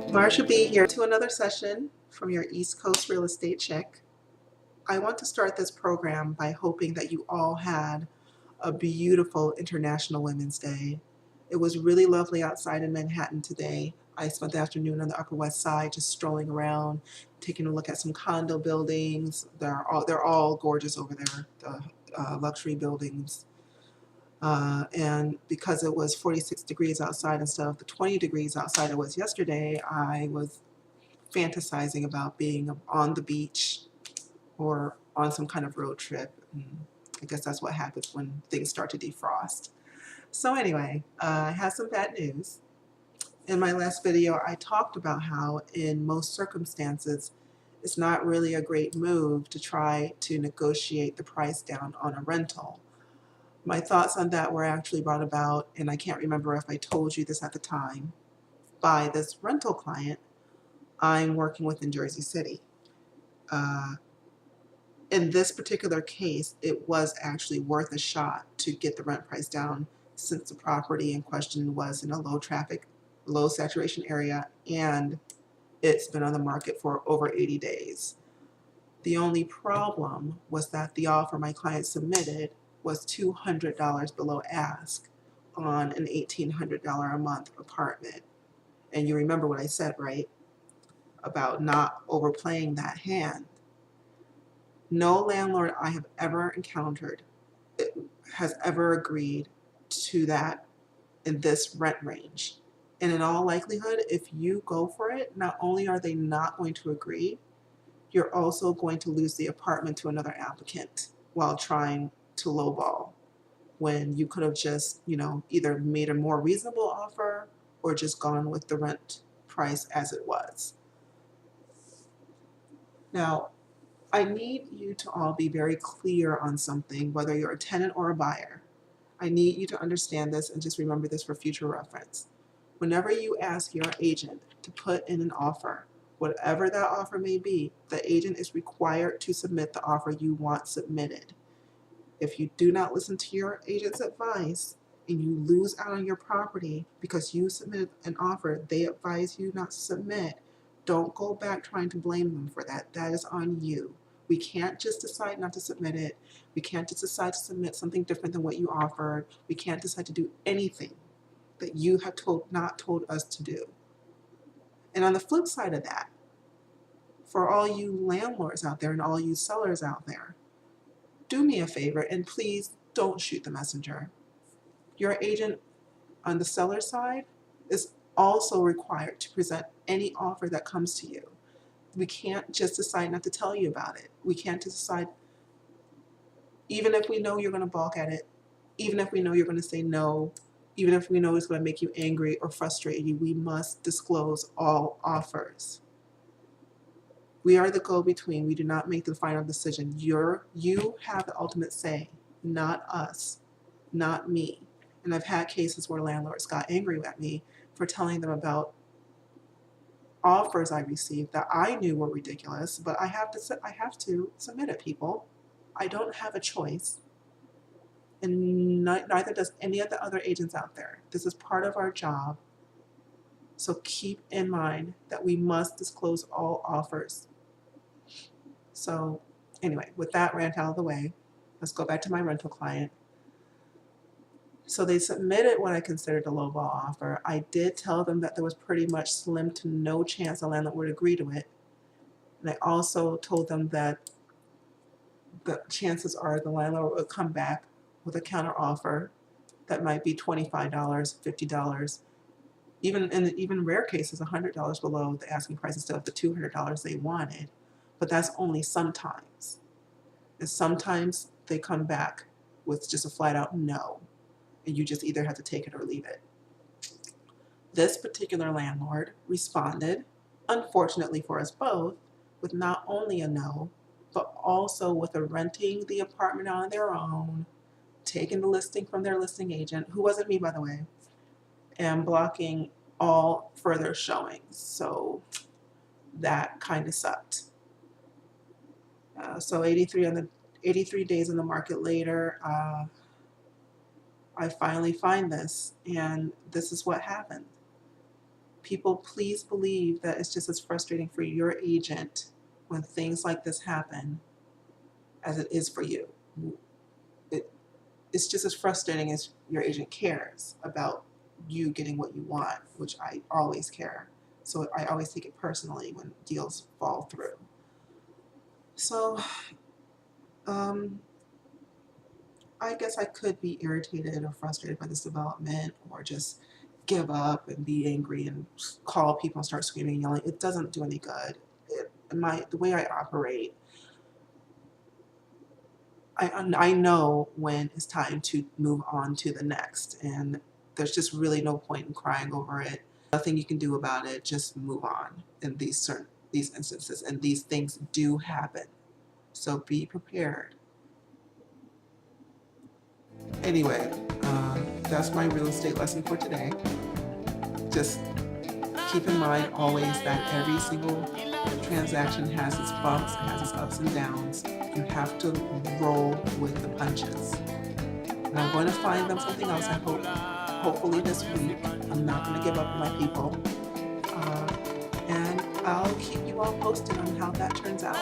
Marsha B here to another session from your East Coast Real Estate Check. I want to start this program by hoping that you all had a beautiful International Women's Day. It was really lovely outside in Manhattan today. I spent the afternoon on the Upper West Side just strolling around, taking a look at some condo buildings. They're all gorgeous over there, the luxury buildings. And because it was 46 degrees outside instead of the 20 degrees outside it was yesterday, I was fantasizing about being on the beach or on some kind of road trip. And I guess that's what happens when things start to defrost. So anyway, I have some bad news. In my last video, I talked about how in most circumstances, it's not really a great move to try to negotiate the price down on a rental. My thoughts on that were actually brought about, and I can't remember if I told you this at the time, by this rental client I'm working with in Jersey City. In this particular case, it was actually worth a shot to get the rent price down since the property in question was in a low traffic, low saturation area, and it's been on the market for over 80 days. The only problem was that the offer my client submitted was $200 below ask on an $1,800 a month apartment. And you remember what I said, right? About not overplaying that hand. No landlord I have ever encountered has ever agreed to that in this rent range. And in all likelihood, if you go for it, not only are they not going to agree, you're also going to lose the apartment to another applicant while trying to lowball, when you could have just, either made a more reasonable offer or just gone with the rent price as it was. Now, I need you to all be very clear on something, whether you're a tenant or a buyer. I need you to understand this and just remember this for future reference. Whenever you ask your agent to put in an offer, whatever that offer may be, the agent is required to submit the offer you want submitted. If you do not listen to your agent's advice and you lose out on your property because you submitted an offer they advise you not to submit, don't go back trying to blame them for that. That is on you. We can't just decide not to submit it. We can't just decide to submit something different than what you offered. We can't decide to do anything that you have not told us to do. And on the flip side of that, for all you landlords out there and all you sellers out there, do me a favor and please don't shoot the messenger. Your agent on the seller side is also required to present any offer that comes to you. We can't just decide not to tell you about it. We can't just decide, even if we know you're going to balk at it, even if we know you're going to say no, even if we know it's going to make you angry or frustrate you, we must disclose all offers. We are the go-between. We do not make the final decision. You have the ultimate say, not us, not me. And I've had cases where landlords got angry at me for telling them about offers I received that I knew were ridiculous, but I have to submit it, people. I don't have a choice, and neither does any of the other agents out there. This is part of our job. So keep in mind that we must disclose all offers. So anyway, with that rant out of the way, let's go back to my rental client. So they submitted what I considered a lowball offer. I did tell them that there was pretty much slim to no chance the landlord would agree to it. And I also told them that the chances are the landlord would come back with a counter offer that might be $25, $50, even rare cases, $100 below the asking price instead of the $200 they wanted. But that's only sometimes. And sometimes they come back with just a flat out no. And you just either have to take it or leave it. This particular landlord responded, unfortunately for us both, with not only a no, but also with a renting the apartment on their own, taking the listing from their listing agent, who wasn't me by the way, and blocking all further showings. So that kind of sucked. So 83 days on the market later, I finally find this, and this is what happened. People, please believe that it's just as frustrating for your agent when things like this happen as it is for you. It's just as frustrating as your agent cares about you getting what you want, which I always care. So I always take it personally when deals fall through. So I guess I could be irritated or frustrated by this development, or just give up and be angry and call people and start screaming and yelling. It doesn't do any good. The way I operate, I know when it's time to move on to the next, and there's just really no point in crying over it. Nothing you can do about it. Just move on in these instances, and these things do happen. So be prepared. Anyway, that's my real estate lesson for today. Just keep in mind always that every single transaction has its bumps, has its ups and downs. You have to roll with the punches. And I'm going to find them something else, I hope, hopefully this week. I'm not going to give up on my people. And I'll keep you all posted on how that turns out.